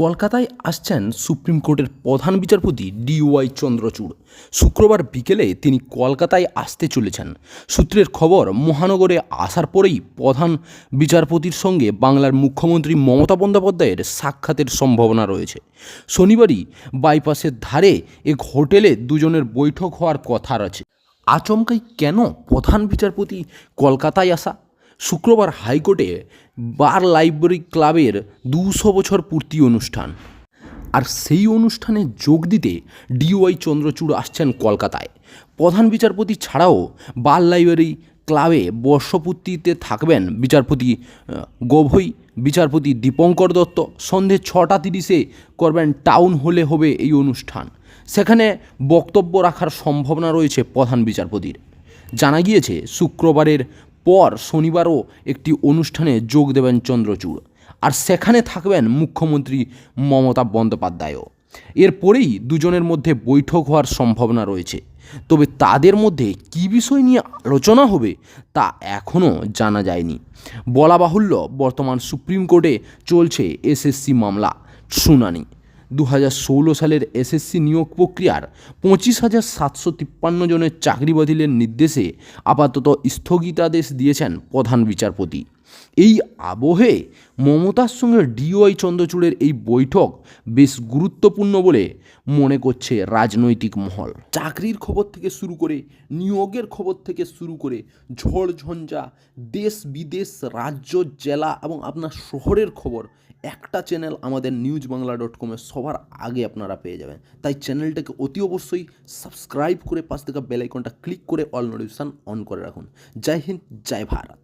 কলকাতায় আসছেন সুপ্রিম কোর্টের প্রধান বিচারপতি ডিওয়াই চন্দ্রচূড়। শুক্রবার বিকেলে তিনি কলকাতায় আসতে চলেছেন। সূত্রের খবর, মহানগরে আসার পরেই প্রধান বিচারপতির সঙ্গে বাংলার মুখ্যমন্ত্রী মমতা বন্দ্যোপাধ্যায়ের সাক্ষাতের সম্ভাবনা রয়েছে। শনিবারই বাইপাসের ধারে এক হোটেলে দুজনের বৈঠক হওয়ার কথা আছে। আচমকাই কেন প্রধান বিচারপতি কলকাতায় আসা? শুক্রবার হাইকোর্টে বার লাইব্রেরি ক্লাবের 200 বছর পূর্তি অনুষ্ঠান, আর সেই অনুষ্ঠানে যোগ দিতে ডিওয়াই চন্দ্রচূড় আসছেন কলকাতায়। প্রধান বিচারপতি ছাড়াও বার লাইব্রেরি ক্লাবে বর্ষপূর্তিতে থাকবেন বিচারপতি গভৈ, বিচারপতি দীপঙ্কর দত্ত। সন্ধে 6:30 করবেন টাউন হলে হবে এই অনুষ্ঠান। সেখানে বক্তব্য রাখার সম্ভাবনা রয়েছে প্রধান বিচারপতির। জানা গিয়েছে শুক্রবারের পর শনিবারও একটি অনুষ্ঠানে যোগ দেবেন চন্দ্রচূড়, আর সেখানে থাকবেন মুখ্যমন্ত্রী মমতা বন্দ্যোপাধ্যায়ও। এরপরেই দুজনের মধ্যে বৈঠক হওয়ার সম্ভাবনা রয়েছে। তবে তাদের মধ্যে কী বিষয় নিয়ে আলোচনা হবে তা এখনও জানা যায়নি। বলা বাহুল্য, বর্তমান সুপ্রিম কোর্টে চলছে এসএসসি মামলা শুনানি। 2016 সালের এসএসসি নিয়োগ প্রক্রিয়ার 25,753 জনের চাকরি বাতিলের নির্দেশে আপাতত স্থগিতাদেশ দিয়েছেন প্রধান বিচারপতি। এই আবহে মমতার সঙ্গে ডিওয়াই চন্দ্রচূড়ের এই বৈঠক বেশ গুরুত্বপূর্ণ বলে মনে করছে রাজনৈতিক মহল। চাকরির খবর থেকে শুরু করে নিয়োগের খবর থেকে শুরু করে ঝড়ঝঞ্ঝা, দেশ বিদেশ, রাজ্য, জেলা এবং আপনার শহরের খবর একটা চ্যানেল আমাদের newsbangla.com সবার আগে আপনারা পেয়ে যাবেন। তাই চ্যানেলটাকে অতি অবশ্যই সাবস্ক্রাইব করে পাশ থেকে বেল আইকনটা ক্লিক করে অল নোটিফিকেশন অন করে রাখুন। জয় হিন্দ, জয় ভারত।